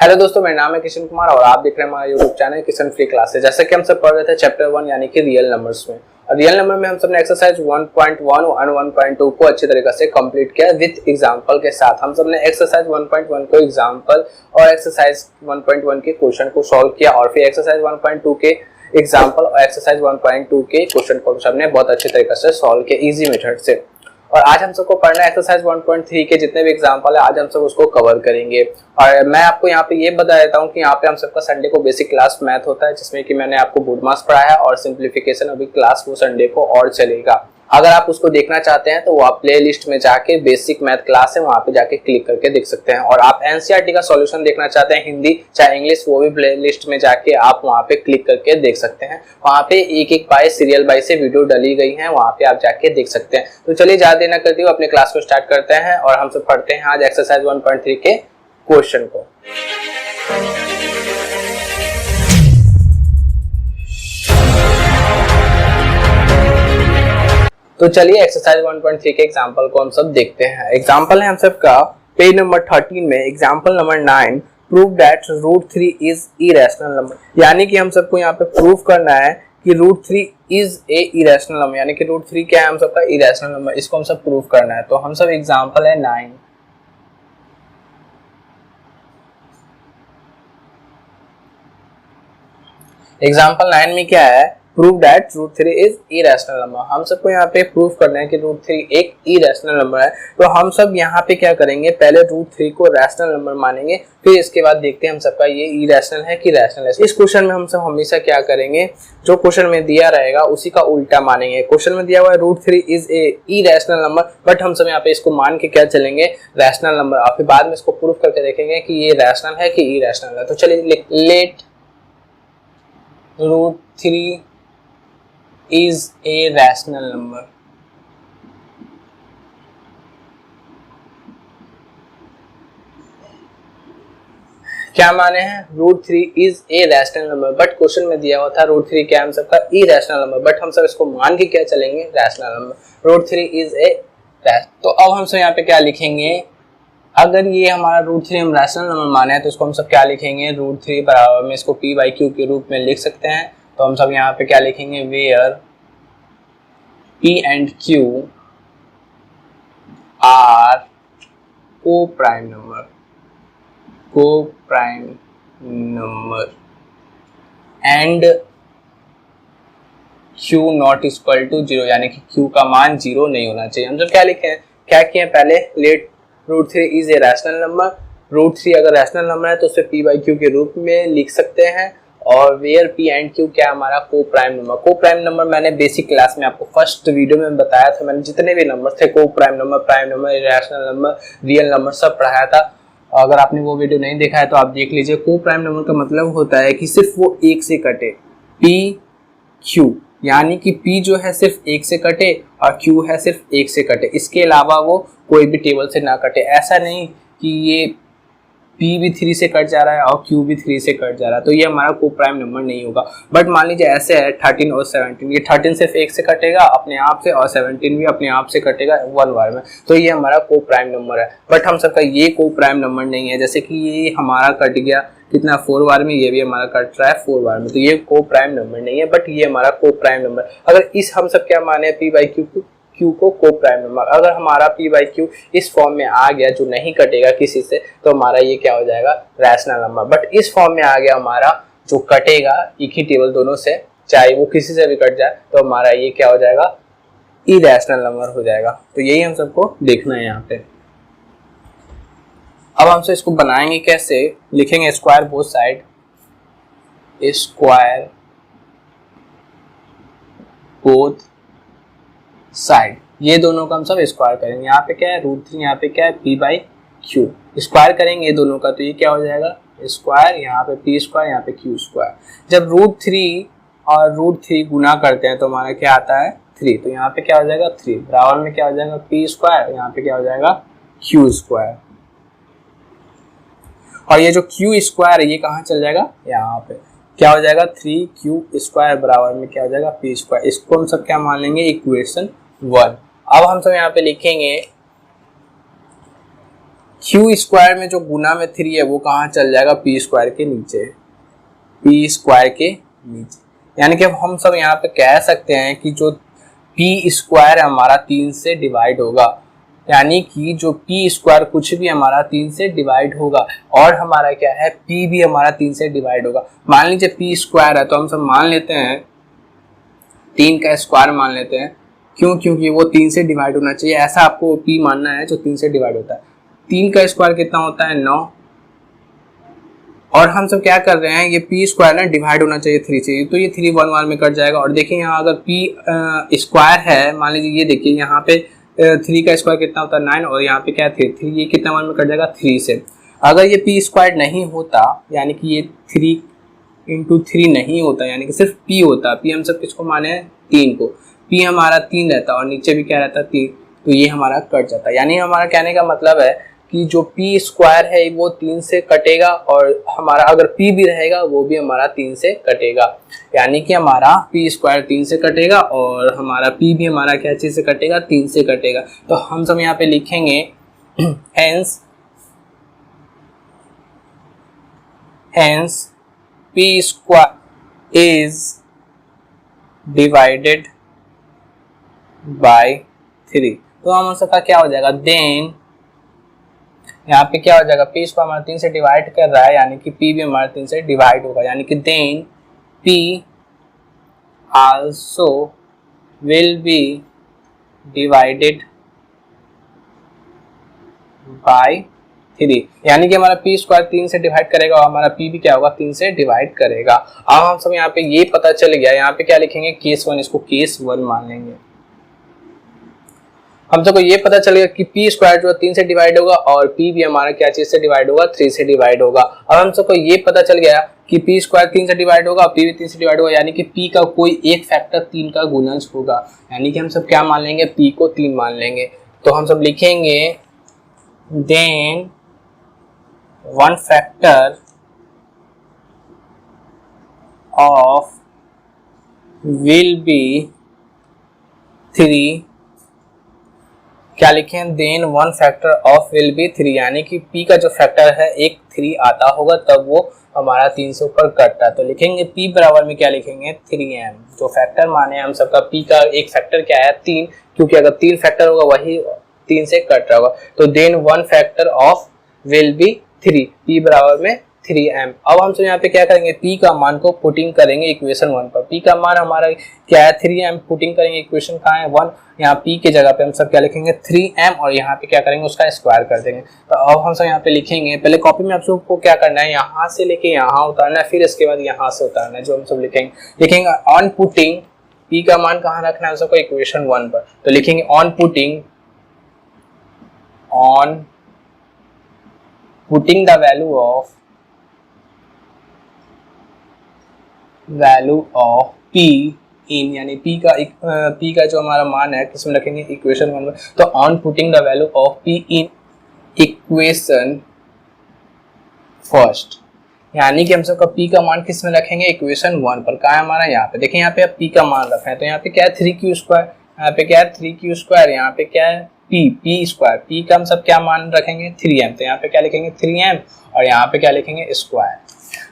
Hello दोस्तों, मेरा नाम है किशन कुमार और आप देख रहे हैं हमारा YouTube channel Kishan free classes. जैसे कि हम सब पढ़ रहे थे चैप्टर 1 यानी कि रियल नंबर्स में। और रियल नंबर में हम सब ने एक्सरसाइज 1.1 और 1.2 को अच्छी तरीके से कंप्लीट किया विद एग्जांपल के साथ। हम सब ने एक्सरसाइज 1.1 को एग्जांपल और एक्सरसाइज 1.1 के क्वेश्चन को सॉल्व किया और फिर एक्सरसाइज 1.2 के एग्जांपल और एक्सरसाइज 1.2 के क्वेश्चन को सबने बहुत अच्छे तरीके से सॉल्व किया इजी मेथड से। और आज हम सबको पढ़ना है एक्सरसाइज 1.3 के जितने भी एग्जांपल है, आज हम सब उसको कवर करेंगे। और मैं आपको यहाँ पे ये बता देता हूँ कि यहाँ पे हम सबका संडे को बेसिक क्लास मैथ होता है, जिसमें कि मैंने आपको बोर्ड मास पढ़ाया है और सिंप्लीफिकेशन अभी क्लास वो संडे को और चलेगा। अगर आप उसको देखना चाहते हैं तो वो आप प्ले लिस्ट में जाके बेसिक मैथ क्लास है वहाँ पे जाके क्लिक करके देख सकते हैं। और आप एनसीईआरटी का सॉल्यूशन देखना चाहते हैं हिंदी चाहे इंग्लिश, वो भी प्ले लिस्ट में जाके आप वहाँ पे क्लिक करके देख सकते हैं। वहाँ पे एक एक बाय सीरियल बाय से वीडियो डली गई है, वहाँ पे आप जाके देख सकते हैं। तो चलिए ज्यादा देर न करते हुए अपने क्लास को स्टार्ट करते हैं और हम सब पढ़ते हैं आज एक्सरसाइज 1.3 के क्वेश्चन को। तो चलिए एक्सरसाइज 1.3 के एग्जांपल को हम सब देखते हैं। एग्जांपल है हम सब का पेज नंबर 13 में example number 9, prove that √3 is irrational number. यानी कि हम सबको यहाँ पे प्रूव करना है कि √3 इज ए इरेशनल नंबर, यानी कि √3 क्या है हम सबका इरेशनल नंबर, इसको हम सब प्रूव करना है। तो हम सब एग्जांपल है 9, एग्जांपल 9 में क्या है, prove that √3 is irrational number. हम सबको यहाँ पे प्रूव करना है कि √3 एक इरेशनल नंबर है। तो हम सब यहाँ पे क्या करेंगे, पहले √3 को रैशनल नंबर मानेंगे, फिर इसके बाद देखते हैं हम सबका ये इरेशनल है कि रैशनल है। इस क्वेश्चन में हम सब हमेशा क्या करेंगे, जो क्वेश्चन में दिया रहेगा उसी का उल्टा मानेंगे। क्वेश्चन में दिया हुआ है √3 is A irrational number, but हम सब यहाँ पे इसको मान के क्या चलेंगे, रैशनल नंबर, और फिर बाद में इसको प्रूव करके देखेंगे कि ये रैशनल है कि इरेशनल है। तो चलिए, late √3 is a rational number। क्या माने हैं, √3 is a rational number, but question में दिया हुआ था √3 क्या हम सबका इरेशनल नंबर, बट हम सब इसको मान के क्या चलेंगे, रैशनल नंबर। √3 is a तो अब हम सब यहाँ पे क्या लिखेंगे, अगर ये हमारा √3 हम रैशनल नंबर माने हैं तो इसको हम सब क्या लिखेंगे, √3 बराबर में इसको p/q के रूप में लिख सकते हैं। तो हम सब यहाँ पे क्या लिखेंगे, where P and Q are co-prime number and Q not equal to 0, यानी कि Q का मान 0 नहीं होना चाहिए। हम सब क्या लिखे हैं, क्या किए पहले, let √3 is a rational number. √3 अगर रैशनल नंबर है तो उसे p/q के रूप में लिख सकते हैं। और वेयर P एंड Q क्या हमारा को प्राइम नंबर। को प्राइम नंबर मैंने बेसिक क्लास में आपको फर्स्ट वीडियो में बताया था, मैंने जितने भी नंबर थे, को prime number, prime number, irrational number, real number, सब पढ़ाया था। अगर आपने वो वीडियो नहीं देखा है तो आप देख लीजिए। को प्राइम नंबर का मतलब होता है कि सिर्फ वो एक से कटे, PQ, यानी कि P जो है सिर्फ एक से कटे और Q है सिर्फ एक से कटे, इसके अलावा वो कोई भी टेबल से ना कटे। ऐसा नहीं कि ये P भी 3 से कट जा रहा है और Q भी 3 से कट जा रहा है, तो ये हमारा को प्राइम नंबर नहीं होगा। बट मान लीजिए ऐसे है 13 और 17, ये 13 सिर्फ एक से कटेगा अपने आप से और 17 भी अपने आप से कटेगा 1 बार में, तो ये हमारा को प्राइम नंबर है। बट हम सबका ये को प्राइम नंबर नहीं है, जैसे कि ये हमारा कट गया कितना, 4 बार में, ये भी हमारा कट रहा है 4 बार में, तो ये को प्राइम नंबर नहीं है, बट ये हमारा को प्राइम नंबर। अगर इस हम सब क्या माने, p/q Q को प्राइम नंबर, अगर हमारा p/q इस फॉर्म में आ गया जो नहीं कटेगा किसी से, तो हमारा ये क्या हो जाएगा, रैशनल नंबर। बट इस फॉर्म में आ गया हमारा जो कटेगा एक ही टेबल दोनों से, चाहे वो किसी से भी कट जाए, तो हमारा ये क्या हो जाएगा, इरेशनल नंबर हो जाएगा। तो यही हम सबको देखना है यहाँ पे। अब हमसे इसको बनाएंगे कैसे, लिखेंगे square both side, square both side, ये दोनों का हम सब स्क्वायर करेंगे। यहाँ पे क्या है, √3, यहाँ पे क्या है, p/q, स्क्वायर करेंगे ये दोनों का, तो ये क्या हो जाएगा, स्क्वायर, यहाँ पे p², यहाँ पे q²। जब √3 और √3 गुना करते हैं तो हमारा क्या आता है, 3, तो यहाँ पे क्या हो जाएगा, 3 बराबर में क्या हो जाएगा, p², यहाँ पे क्या हो जाएगा, q²। और ये जो q² है ये कहाँ चल जाएगा, यहाँ पे क्या हो जाएगा, 3q² बराबर में क्या हो जाएगा, p²। इसको हम सब क्या मान लेंगे, इक्वेशन 1। अब हम सब यहाँ पे लिखेंगे क्यू स्क्वायर में जो गुना में 3 है वो कहाँ चल जाएगा, पी स्क्वायर के नीचे, पी स्क्वायर के नीचे। यानी कि हम सब यहाँ पे कह सकते हैं कि जो पी स्क्वायर हमारा 3 से डिवाइड होगा, यानी कि जो पी स्क्वायर कुछ भी हमारा 3 से डिवाइड होगा, और हमारा क्या है, पी भी हमारा 3 से डिवाइड होगा। मान लीजिए पी स्क्वायर है तो हम सब मान लेते हैं 3 का स्क्वायर मान लेते हैं, क्यों, क्योंकि वो 3 से डिवाइड होना चाहिए, ऐसा आपको पी मानना है जो 3 से डिवाइड होता है। 3 का स्क्वायर कितना होता है, 9, और हम सब क्या कर रहे हैं, ये पी स्क्वायर ना डिवाइड होना चाहिए 3 से, तो ये 3 1 1 में कट जाएगा। और देखिए यहाँ अगर पी स्क्वायर है, मान लीजिए ये देखिए यहाँ पे 3 का स्क्वायर कितना होता है 9, और यहाँ पे क्या है 3, ये कितना 1 में कट जाएगा 3 से। अगर ये पी स्क्वायर नहीं होता, यानी कि ये 3 इंटू 3 नहीं होता, यानी कि सिर्फ पी होता, पी हम सब किसको माने हैं, 3 को, पी हमारा 3 रहता और नीचे भी क्या रहता 3, तो ये हमारा कट जाता। यानी हमारा कहने का मतलब है कि जो पी स्क्वायर है वो 3 से कटेगा, और हमारा अगर पी भी रहेगा वो भी हमारा 3 से कटेगा, यानी कि हमारा पी स्क्वायर 3 से कटेगा और हमारा पी भी हमारा क्या चीज से कटेगा, 3 से कटेगा। तो हम सब यहाँ पे लिखेंगे hence p square is divided by 3। तो हम सबका क्या हो जाएगा, देन यहाँ पे क्या हो जाएगा, पी स्क्वायर हमारा 3 से डिवाइड कर रहा है, यानी कि पी भी हमारा 3 से डिवाइड होगा, यानी कि then P also will be divided by 3, यानी कि हमारा पी स्क्वायर 3 से डिवाइड करेगा और हमारा पी भी क्या होगा, 3 से डिवाइड करेगा। अब हम सब यहाँ पे ये पता चल गया, यहाँ पे क्या लिखेंगे, केस 1, इसको केस 1 मान लेंगे। हम सबको ये पता चल गया कि पी स्क्वायर जो 3 से डिवाइड होगा और पी भी हमारा क्या चीज से डिवाइड होगा, 3 से डिवाइड होगा। अब हम सबको ये पता चल गया कि पी स्क्वायर 3 से डिवाइड होगा, पी भी 3 से डिवाइड होगा, यानी कि पी का कोई एक फैक्टर 3 का गुणज होगा, यानी कि हम सब क्या मान लेंगे, पी को 3 मान लेंगे। तो हम सब लिखेंगे then one factor of will be 3, क्या लिखें, then one factor of will be 3, यानी कि p का जो फैक्टर है एक 3 आता होगा तब वो हमारा 3 से ऊपर कटता है। तो लिखेंगे p बराबर में क्या लिखेंगे, 3m, जो फैक्टर माने हम सबका p का एक फैक्टर क्या है 3, क्योंकि अगर 3 फैक्टर होगा वही 3 से कट रहा होगा। तो then one factor of will be 3, p बराबर में 3m। अब हम सब यहाँ पे क्या करेंगे, p का मान को पुटिंग करेंगे इक्वेशन 1 पर। p का मान हमारा क्या है 3m, पुटिंग करेंगे इक्वेशन कहाँ है 1, यहाँ p के जगह पे हम सब क्या लिखेंगे 3m, और यहाँ पे क्या करेंगे उसका स्क्वायर कर देंगे। तो अब हम सब यहाँ पे लिखेंगे, पहले कॉपी में आप सबको क्या करना है, यहाँ से लेके यहाँ उतारना है, फिर इसके बाद यहाँ से उतारना है, जो हम सब लिखेंगे ऑन पुटिंग p का मान कहाँ रखना है सबको, इक्वेशन 1 पर। तो लिखेंगे on putting the value of p इन, यानी p का जो हमारा मान है किसमें रखेंगे, इक्वेशन 1 में। तो on putting the value of p in equation first, यानी कि हम सबका p का मान किसमें रखेंगे, इक्वेशन 1 पर। कहाँ है हमारा, यहाँ पे देखिए, यहाँ पे p का मान रखा है, तो यहाँ पे क्या है 3q स्क्वायर, यहाँ पे क्या है 3q स्क्वायर, यहाँ पे क्या है p स्क्वायर, p का हम सब क्या मान रखेंगे 3m, तो यहाँ पे क्या लिखेंगे 3m, और यहाँ पे क्या लिखेंगे स्क्वायर।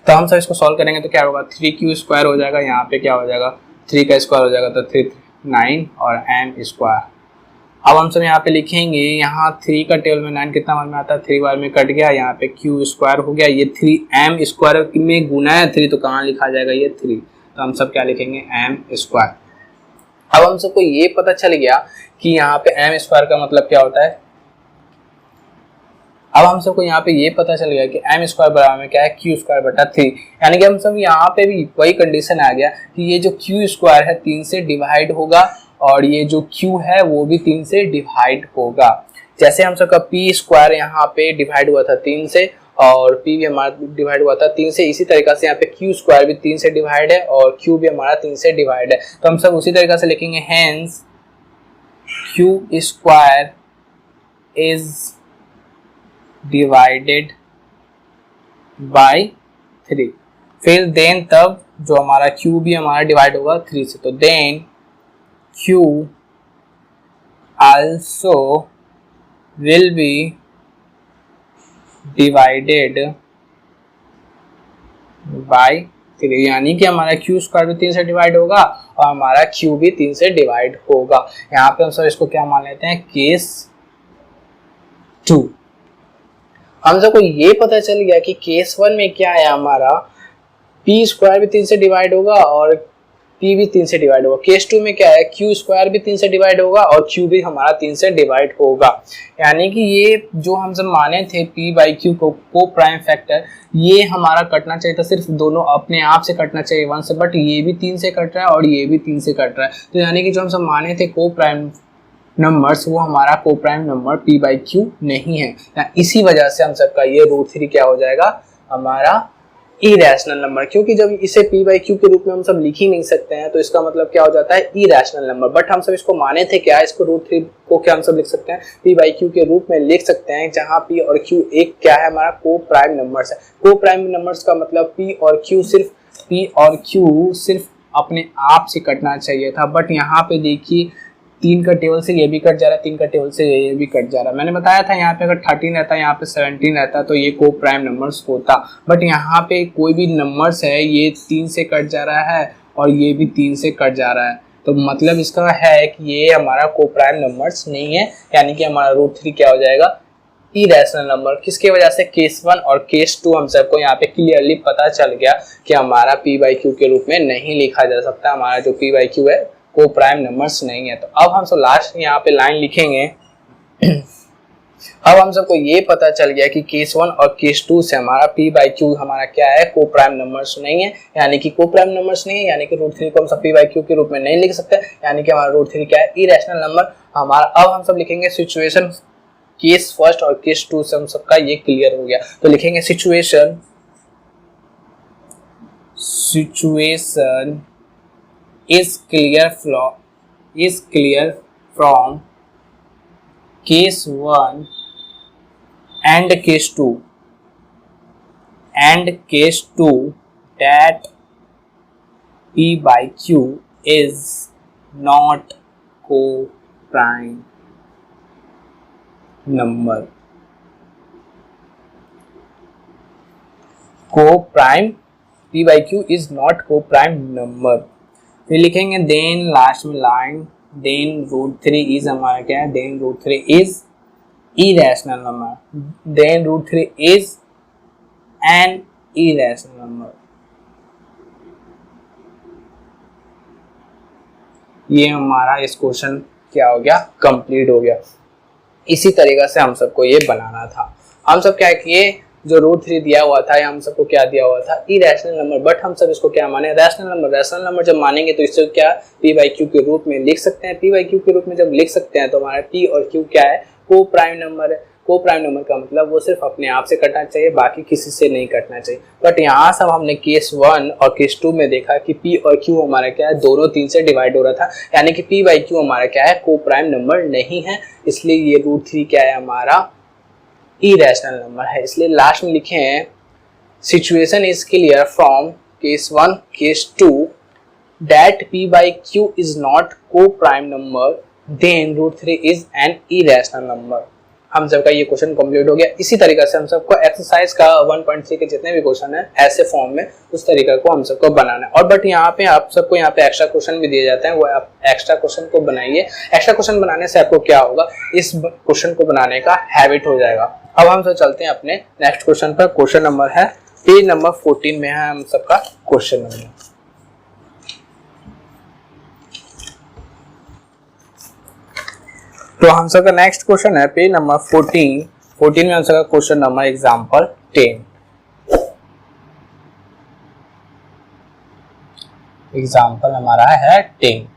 तो हम सब इसको सॉल्व करेंगे तो क्या होगा, 3q स्क्वायर हो जाएगा, यहाँ पे क्या हो जाएगा 3 का स्क्वायर हो जाएगा, तो 3 9 और m स्क्वायर। अब हम सब यहाँ पे लिखेंगे, यहाँ 3 का टेबल में 9 कितना बार में आता है, 3 बार में कट गया, यहाँ पे q स्क्वायर हो गया, ये 3m स्क्वायर में गुना है 3, तो कहाँ लिखा जाएगा ये 3, तो हम सब क्या लिखेंगे m स्क्वायर। अब हम सबको ये पता चल गया कि यहाँ पे m स्क्वायर का मतलब क्या होता है। अब हम सबको यहाँ पे ये पता चल गया कि m स्क्वायर बराबर में क्या है, q स्क्वायर बटा 3, यानी कि हम सब यहाँ पे भी वही कंडीशन आ गया कि ये जो q स्क्वायर है 3 से डिवाइड होगा, और ये जो q है वो भी 3 से डिवाइड होगा। जैसे हम सबका p स्क्वायर यहाँ पे डिवाइड हुआ था 3 से, और p भी हमारा डिवाइड हुआ था 3 से, इसी तरीका से यहाँ पे q स्क्वायर भी 3 से डिवाइड है और q भी हमारा 3 से डिवाइड है। तो हम सब उसी तरीका से लिखेंगे, hence q square is divided by 3, फिर देन तब जो हमारा q भी हमारा डिवाइड होगा 3 से, तो then q also will be divided by 3, यानी कि हमारा क्यू स्क्वायर भी 3 से डिवाइड होगा और हमारा क्यू भी 3 से डिवाइड होगा। यहाँ पे हम सब इसको क्या मान लेते हैं, केस 2। हम सबको ये पता चल गया कि केस 1 में क्या है, हमारा पी स्क्वायर भी 3 से डिवाइड होगा और पी भी 3 से डिवाइड होगा। केस 2 में क्या है, क्यू स्क्वायर भी 3 से डिवाइड होगा और क्यू भी हमारा 3 से डिवाइड होगा। यानी कि ये जो हम सब माने थे पी बाई क्यू को प्राइम फैक्टर, ये हमारा कटना चाहिए था, सिर्फ दोनों अपने आप से कटना चाहिए 1 से, बट ये भी 3 से कट रहा है और ये भी 3 से कट रहा है। तो यानी कि जो हम सब माने थे को प्राइम नंबर्स, वो हमारा को prime number P by Q नहीं है। इसी वजह से हम सबका ये √3 क्या हो जाएगा, हमारा इरेशनल नंबर, क्योंकि जब इसे p बाई क्यू के रूप में हम सब लिख ही नहीं सकते हैं तो इसका मतलब क्या हो जाता है, इरेशनल नंबर। बट हम सब इसको माने थे क्या, इसको √3 को क्या हम सब लिख सकते हैं, p बाई क्यू के रूप में लिख सकते हैं, जहां p और q एक क्या है, हमारा को प्राइम नंबर्स है। को प्राइम नंबर्स का मतलब p और q सिर्फ अपने आप से कटना चाहिए था, बट यहाँ पे देखिए 3 का टेबल से ये भी कट जा रहा है, 3 का टेबल से ये भी कट जा रहा है। मैंने बताया था यहाँ पे अगर 13 रहता, यहाँ पे 17 रहता तो ये को प्राइम नंबर्स होता, बट यहाँ पे कोई भी नंबर्स है ये 3 से कट जा रहा है और ये भी 3 से कट जा रहा है, तो मतलब इसका है कि ये हमारा को प्राइम नंबर्स नहीं है। यानी कि हमारा √3 क्या हो जाएगा, इरेशनल नंबर। किसके वजह से, केस 1 और केस 2 हम सबको यहाँ पे क्लियरली पता चल गया कि हमारा p बाई क्यू के रूप में नहीं लिखा जा सकता, हमारा जो p बाई क्यू है को प्राइम नंबर्स नहीं है। तो अब हम सब लास्ट यहाँ पे लाइन लिखेंगे। अब हम सबको ये पता चल गया कि केस 1 और केस 2 से हमारा p बाई क्यू हमारा क्या है, को प्राइम नंबर्स नहीं है, यानी कि को प्राइम नंबर्स नहीं है, यानी कि √3 को हम सब p बाई क्यू के रूप में नहीं लिख सकते, यानी कि हमारा √3 क्या है, इरेशनल नंबर हमारा। अब हम सब लिखेंगे सिचुएशन, केस फर्स्ट और केस 2 से हम सबका ये क्लियर हो गया, तो लिखेंगे situation is clear from case 1 and case 2 that p by q is not co-prime number। co-prime p by q is not co-prime number। फिर लिखेंगे देन लास्ट में लाइन, देन √3 इज हमारा क्या है, then √3 is irrational number, then √3 is an irrational number. ये हमारा इस question क्या हो गया, कंप्लीट हो गया। इसी तरीके से हम सबको ये बनाना था। हम सब क्या किए, जो √3 दिया हुआ था, हम सबको क्या दिया हुआ था, इरेशनल नंबर, बट हम सब इसको क्या माने, रैशनल नंबर। रैशनल नंबर जब मानेंगे तो इससे क्या p बाई क्यू के रूप में लिख सकते हैं। p बाई क्यू के रूप में जब लिख सकते हैं तो हमारा p और q क्या है, को प्राइम नंबर है। को प्राइम नंबर का मतलब वो सिर्फ अपने आप से कटना चाहिए, बाकी किसी से नहीं कटना चाहिए। बट यहाँ सब हमने केस 1 और केस 2 में देखा कि p और q हमारा क्या है, दोनों 3 से डिवाइड हो रहा था, यानी कि p बाई क्यू हमारा क्या है, को प्राइम नंबर नहीं है, इसलिए ये √3 क्या है, हमारा इरेशनल नंबर है। इसलिए लास्ट में लिखे हैं situation is clear from case 1 case 2 that p by q is not co prime number, then √3 is an irrational number. हम सबका ये क्वेश्चन कंप्लीट हो गया। इसी तरीके से हम सबको एक्सरसाइज का 1.3 के जितने भी क्वेश्चन है ऐसे फॉर्म में उस तरीके को हम सबको बनाना है। और बट यहाँ पे आप सबको यहाँ पे एक्स्ट्रा क्वेश्चन भी दिए जाते हैं, वो आप एक्स्ट्रा क्वेश्चन को बनाइए। एक्स्ट्रा क्वेश्चन बनाने से आपको क्या होगा, इस क्वेश्चन को बनाने का हैबिट हो जाएगा। अब हम सब चलते हैं अपने नेक्स्ट क्वेश्चन पर। क्वेश्चन नंबर है पेज नंबर 14 में है हम सबका क्वेश्चन नंबर। तो हम सबका नेक्स्ट क्वेश्चन है पेज नंबर 14 में हम सबका क्वेश्चन नंबर एग्जांपल 10। एग्जांपल हमारा है 10।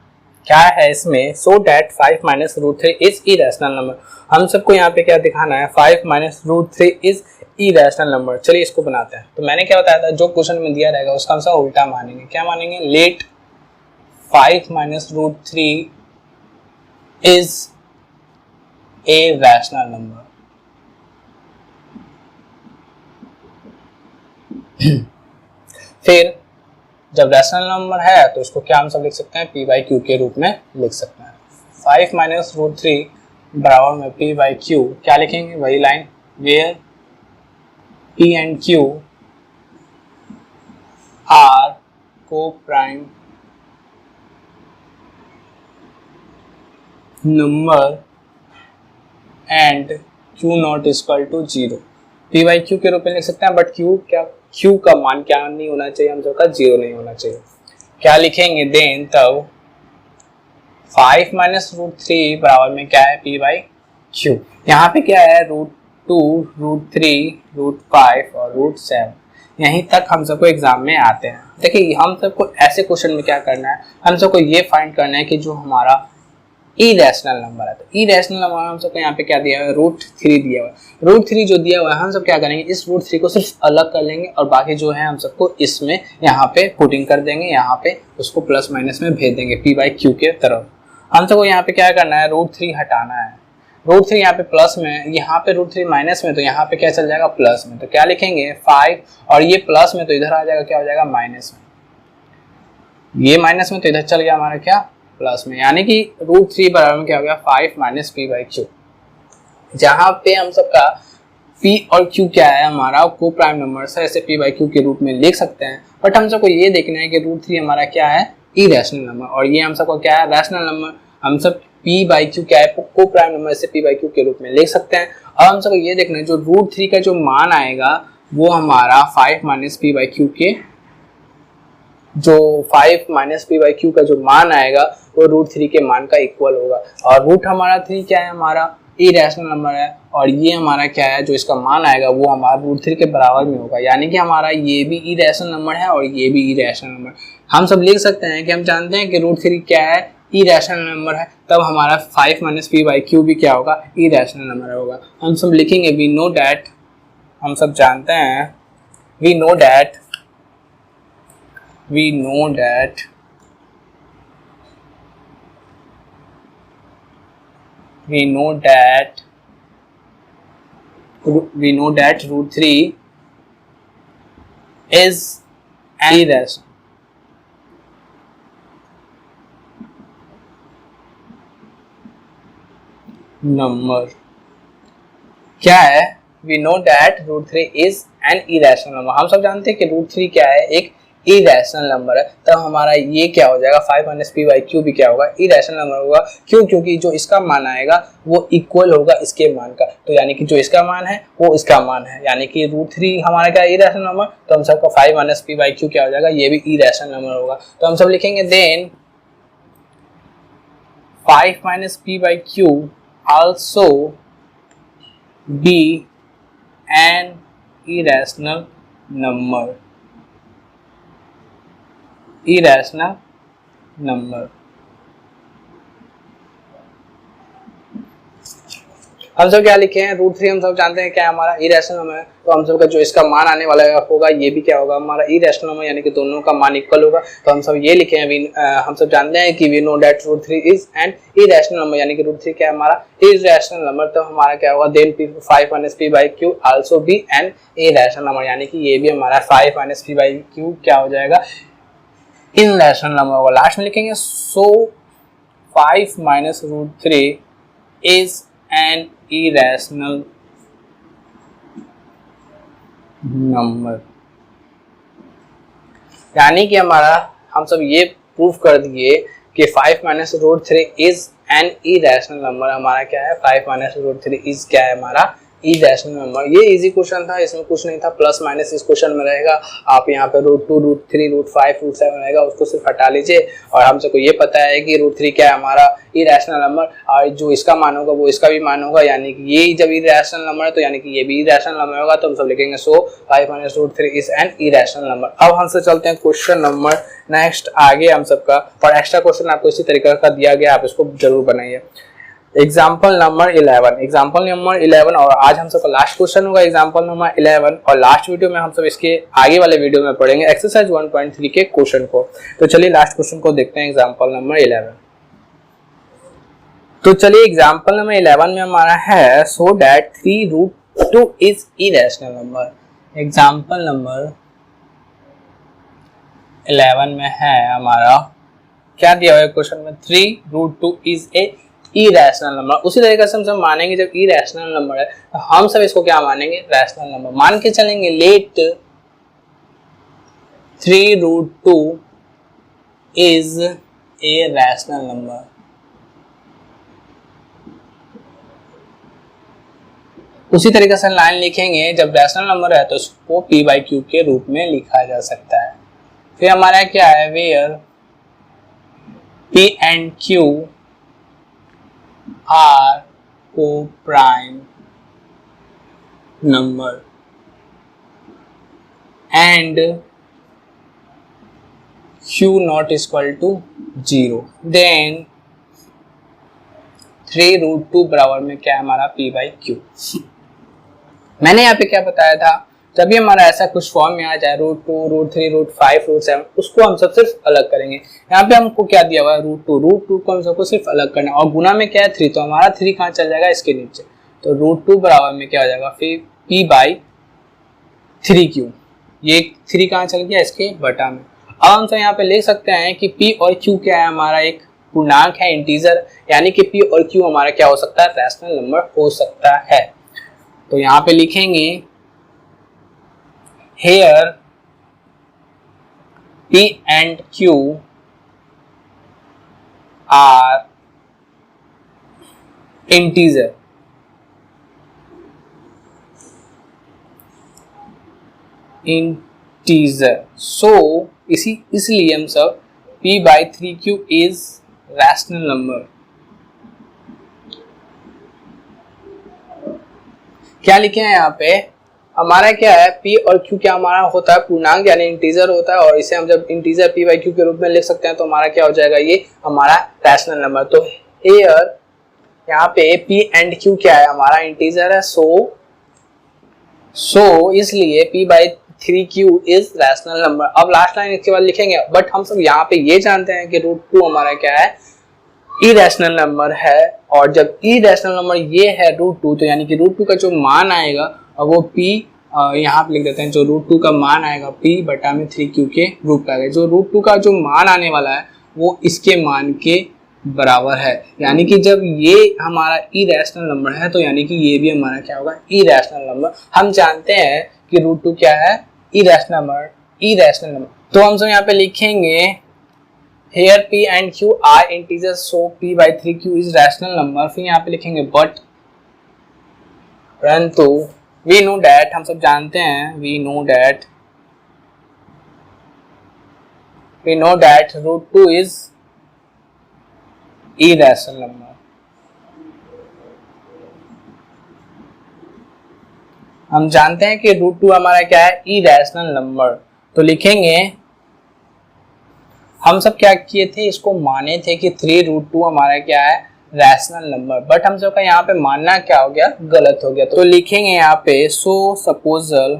क्या है इसमें, so that 5 minus √3 is irrational number. हम सबको यहाँ पे क्या दिखाना है, 5 माइनस √3 इज इरेशनल नंबर। चलिए इसको बनाते हैं। तो मैंने क्या बताया था, जो क्वेश्चन में दिया रहेगा उसका हम सब उल्टा मानेंगे। क्या मानेंगे, let 5 minus √3 is a rational number। फिर जब रैशनल नंबर है तो इसको क्या हम सब लिख सकते हैं, p बाई क्यू के रूप में लिख सकते हैं। 5 माइनस √3 बराबर में p बाई क्यू, क्या लिखेंगे, वही line, where P and Q are co-prime number and Q not equal to 0। P by Q के रूप में लिख सकते हैं, बट Q का मान क्या नहीं होना चाहिए, हम सबका 0 नहीं होना चाहिए। क्या लिखेंगे देन, तब 5 माइनस √3 बराबर में क्या है, P बाई Q। यहाँ पे क्या है, √2, √3, √5 और √7। यहीं तक हम सबको एग्जाम में आते हैं। देखिए हम सबको ऐसे क्वेश्चन में क्या करना है, हम सबको ये फाइंड करना है कि जो हमारा इरेशनल नंबर है, तो इरेशनल नंबर हम सबको यहाँ पे क्या दिया हुआ है, √3 दिया हुआ है। √3 जो दिया हुआ है, हम सब क्या करेंगे, इस √3 को सिर्फ अलग कर लेंगे और बाकी जो है हम सबको इसमें यहाँ पे पुटिंग कर देंगे, यहाँ पे उसको प्लस माइनस में भेज देंगे P बाई Q के तरफ। हम सबको यहाँ पे क्या करना है, √3 हटाना है। √3 यहाँ पे प्लस में, यहाँ पे √3 माइनस में, तो यहाँ पे क्या चल जाएगा, प्लस में। तो क्या लिखेंगे 5, और ये प्लस में तो इधर आ जाएगा, क्या हो जाएगा, माइनस में। ये माइनस में तो इधर चल गया हमारा क्या, प्लस में। यानी कि √3 बराबर में क्या हो गया, 5 माइनस P बाई Q। जहाँ पे हम सबका P और Q क्या है, हमारा को प्राइम नंबर है, ऐसे P बाई Q के रूप में लिख सकते हैं। बट हम सबको ये देखना है कि √3 हमारा क्या है, इरेशनल नंबर, और ये हम सबको क्या है, रैशनल नंबर। हम सब P बाई Q क्या है, को प्राइम नंबर से P बाई Q के रूप में लिख सकते हैं। और हम सबको ये देखना है जो √3 का जो मान आएगा वो हमारा 5 माइनस P बाई Q के, जो 5 माइनस P बाई Q का जो मान आएगा वो √3 के मान का इक्वल होगा। और रूट हमारा 3 क्या है, हमारा इरेशनल नंबर है, और ये हमारा क्या है, जो इसका मान आएगा वो हमारा √3 के बराबर में होगा। यानी कि हमारा ये भी इरेशनल नंबर है और ये भी इरेशनल नंबर। हम सब लिख सकते हैं कि हम जानते हैं कि √3 क्या है, इरेशनल नंबर है, तब हमारा 5 माइनस P बाई Q भी क्या होगा, इरेशनल नंबर होगा। हम सब लिखेंगे वी नो डैट, हम सब जानते हैं, we know that √3 is an irrational number। क्या है, we know that √3 is an irrational number। हम सब जानते हैं कि √3 क्या है, एक इरेशनल नंबर है, तब हमारा ये क्या हो जाएगा, 5 माइनस P बाई Q भी क्या होगा, इरेशनल नंबर होगा। क्यों, क्योंकि जो इसका मान आएगा वो इक्वल होगा इसके मान का। तो यानी कि जो इसका मान है वो इसका मान है, यानी कि √3 हमारा क्या है, इरेशनल नंबर, तो हम सबका 5 माइनस P बाई Q क्या हो जाएगा, ये भी इरेशनल नंबर होगा। तो हम सब लिखेंगे then 5 minus P by Q also be an irrational number। Irrational number. हम सब क्या लिखे हैं, √3 हम सब जानते हैं क्या हमारा इरेशनल नंबर है, तो हम सब का जो इसका मान आने वाला होगा ये भी क्या होगा, हमारा इरेशनल नंबर, यानी कि दोनों का मान इक्वल होगा। तो हम सब ये लिखे हैं, हम सब जानते हैं कि we know that √3 is an irrational number, यानी कि √3 क्या है, हमारा इरेशनल नंबर। तो हमारा क्या होगा, then 5 minus P by Q also be an irrational number, यानी कि ये भी हमारा 5 माइनस P बाई Q क्या हो जाएगा, इरेशनल नंबर होगा। लास्ट में लिखेंगे सो 5 minus √3 is an irrational number. यानी कि हमारा हम सब ये प्रूफ कर दिए कि 5 minus √3 is an irrational number. हमारा क्या है, 5 माइनस √3 इज क्या है, हमारा इरेशनल नंबर। ये इजी क्वेश्चन था, इसमें कुछ नहीं था, प्लस माइनस इस क्वेश्चन में रहेगा। आप यहाँ पे √2, √3, √5, √7 रहेगा, उसको सिर्फ हटा लीजिए। और हम सबको ये पता है कि √3 क्या है, हमारा इरेशनल नंबर, और जो इसका मान होगा वो इसका भी मान होगा, यानी कि ये जब इरेशनल नंबर है तो यानी कि ये भी इरेशनल नंबर होगा। तो हम सब लिखेंगे सो 5 minus √3 is an irrational number. अब हमसे चलते हैं क्वेश्चन नंबर नेक्स्ट आगे हम सबका, और एक्स्ट्रा क्वेश्चन आपको इसी तरीके का दिया गया, आप इसको जरूर बनाइए। एग्जाम्पल नंबर 11, और आज हम सबका लास्ट क्वेश्चन होगा एग्जाम्पल नंबर 11, और लास्ट वीडियो में हम सब इसके आगे वाले वीडियो में पढ़ेंगे एक्सरसाइज 1.3 के क्वेश्चन को। तो चलिए लास्ट क्वेश्चन को देखते हैं, एग्जाम्पल नंबर 11। तो चलिए एग्जाम्पल नंबर 11 में हमारा है so that 3√2 is irrational number. Example number 11 में है हमारा क्या दिया हुआ है क्वेश्चन में, 3√2 इज ए इरेशनल नंबर। उसी तरीके से हम सब मानेंगे जब इरेशनल नंबर है तो हम सब इसको क्या मानेंगे, रैशनल नंबर मान के चलेंगे। Let 3√2 is a rational number. उसी तरीके से लाइन लिखेंगे जब रैशनल नंबर है तो उसको p बाई क्यू के रूप में लिखा जा सकता है। फिर हमारा क्या है, where p and q are co prime number and q not equal to 0, then 3√2 बराबर में क्या है हमारा p बाई क्यू। मैंने यहाँ पे क्या बताया था, जब भी हमारा ऐसा कुछ फॉर्म में आ जाए √2, √3, √5, √7 उसको हम सब सिर्फ अलग करेंगे। यहाँ पे हमको क्या दिया हुआ है, √2 को हम सबको सिर्फ अलग करना है और गुना में क्या है 3, तो हमारा 3 कहाँ चल जाएगा, इसके नीचे। तो √2 बराबर में क्या हो जाएगा, फिर p बाई 3q, ये 3 कहाँ चल गया, इसके बटा में। अब हम सब यहाँ पे लिख सकते हैं कि p और q क्या है, हमारा एक पूर्णांक है, इंटीजर, यानी कि p और q हमारा क्या हो सकता है, रैशनल नंबर हो सकता है। तो यहाँ पे लिखेंगे here p and q are integer, so इसलिए हम सब p by 3q is rational number। क्या लिखे हैं यहाँ पे, हमारा क्या है p और q क्या हमारा होता है, पूर्णांक यानी इंटीजर होता है, और इसे हम जब इंटीजर p बाई q के रूप में लिख सकते हैं तो हमारा क्या हो जाएगा, ये हमारा रैशनल नंबर। तो हियर यहाँ पे p एंड q क्या है, हमारा इंटीजर है, सो इसलिए p by 3q is rational number. अब लास्ट लाइन इसके बाद लिखेंगे, बट हम सब यहाँ पे ये जानते हैं कि √2 हमारा क्या है, इरेशनल नंबर है, और जब इरेशनल नंबर ये है √2 तो यानी कि √2 का जो मान आएगा और वो p यहाँ पे लिख देते हैं, जो √2 का मान आएगा p बटा में 3q के रूप का है। जो √2 का जो मान आने वाला है वो इसके मान के बराबर है, यानी कि जब ये हमारा इरेशनल नंबर है तो यानी कि ये भी हमारा क्या होगा, इरेशनल नंबर। हम जानते हैं कि √2 क्या है, इरेशनल नंबर। तो हम सब यहाँ पे लिखेंगे here p and q are integers, so p by 3q is rational number। फिर यहाँ पे लिखेंगे but परंतु we know that, हम सब जानते हैं, we know that √2 is irrational number। हम जानते हैं कि √2 हमारा क्या है, इरेशनल नंबर। तो लिखेंगे, हम सब क्या किए थे, इसको माने थे कि 3√2 हमारा क्या है, रैशनल नंबर, बट हम सबका यहाँ पे मानना क्या हो गया, गलत हो गया। तो लिखेंगे यहाँ पे सो सपोजल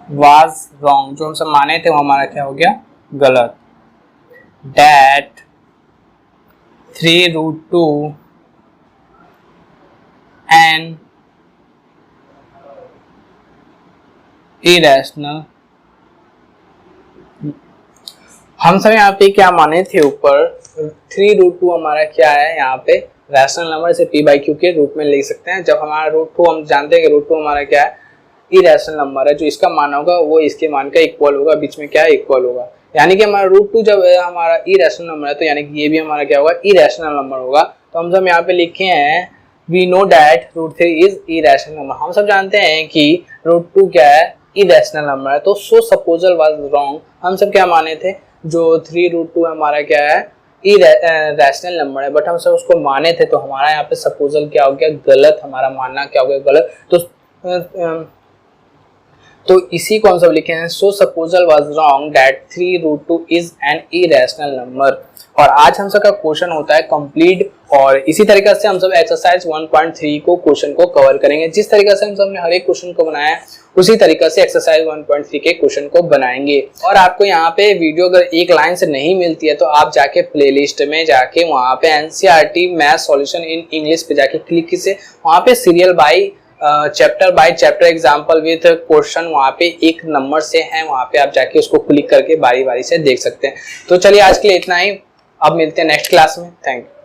वाज रॉन्ग, जो हम सब माने थे वो हमारा क्या हो गया, गलत। दैट 3√2 एंड इरेशनल, हम सब यहाँ पे क्या माने थे, ऊपर 3√2 हमारा क्या है, यहाँ पे रैशनल नंबर से p बाई क्यू के रूप में लिख सकते हैं। जब हमारा √2, हम जानते हैं कि √2 हमारा क्या है, इरेशनल नंबर है, जो इसका मान होगा वो इसके मान का इक्वल होगा, बीच में क्या है, इक्वल होगा, यानी कि हमारा √2 जब हमारा इरेशनल नंबर है तो यानी कि ये भी हमारा क्या होगा, इरेशनल नंबर होगा। तो हम सब यहाँ पे लिखे हैं we know that √3 is irrational number. हम सब जानते हैं कि √2 क्या है, इरेशनल नंबर है। तो सो सपोजल वाज रॉन्ग, हम सब क्या माने थे, जो 3√2 हमारा क्या है, रैशनल नंबर है, बट हम सब उसको माने थे, तो हमारा यहाँ पे सपोजल क्या हो गया, गलत, हमारा मानना क्या हो गया, गलत। तो इसी को हम सब लिखे हैं so supposal was wrong that 3√2 is an irrational number. और आज हम सब का क्वेश्चन होता है कंप्लीट, और इसी तरीके से हम सब एक्सरसाइज 1.3 को क्वेश्चन को कवर करेंगे। जिस तरीके से हम सब ने हर एक क्वेश्चन को बनाया उसी तरीके से एक्सरसाइज 1.3 के क्वेश्चन को बनाएंगे। और आपको यहाँ पे वीडियो अगर एक लाइन से नहीं मिलती है तो आप जाके प्लेलिस्ट में जाके वहाँ पे NCERT math solution in English पे जाके क्लिक कीजिए, वहाँ पे serial by chapter by chapter example with question वहाँ पे एक नंबर से है, वहाँ पे आप जाके उसको क्लिक करके बारी बारी से देख सकते हैं। तो चलिए आज के लिए इतना ही, अब मिलते हैं नेक्स्ट क्लास में। Thank you.